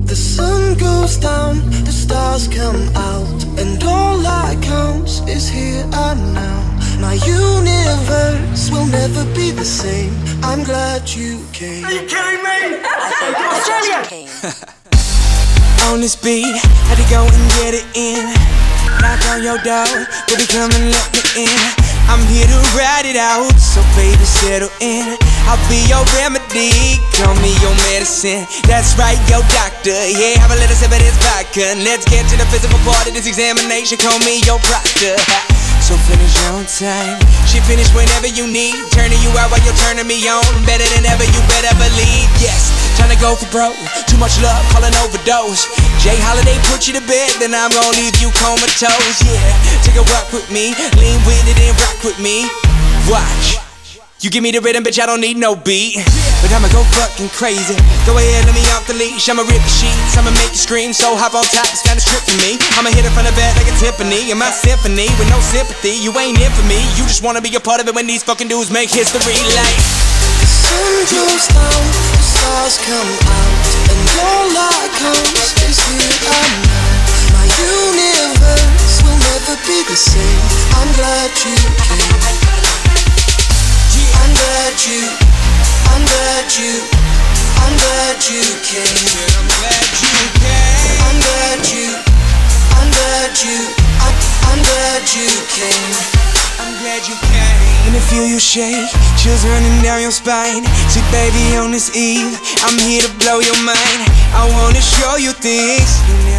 The sun goes down, the stars come out, and all that counts is here and now. My universe will never be the same. I'm glad you came. Are you kidding me? On this beat, had to go and get it in. Knock on your door, baby come and let me in. I'm here to ride it out, so baby settle in. I'll be your remedy, call me your medicine. That's right, your doctor, yeah, have a little sip of this vodka. Let's get to the physical part of this examination, call me your proctor. So finish on time, she finish whenever you need. Turning you out while you're turning me on, better than ever, you better believe. Yes, time to go for broke, too much love, call an overdose. Jay Holiday put you to bed, then I'm gonna leave you comatose. Yeah, take a walk with me, lean with it and rock with me. Watch, you give me the rhythm, bitch, I don't need no beat. But I'ma go fucking crazy. Go ahead, let me off the leash. I'ma rip the sheets, I'ma make you scream. So hop on top, it's kinda strip for me. I'ma hit it from the back like a Tiffany. In my symphony, with no sympathy. You ain't in for me, you just wanna be a part of it when these fucking dudes make history. Like the sun goes down, the stars come out, and all that counts is here and now. My universe will never be the same. I'm glad you came. I'm glad you came. I'm glad you came. I'm glad you came. And I feel you shake, chills running down your spine. See baby on this eve, I'm here to blow your mind. I wanna show you things you never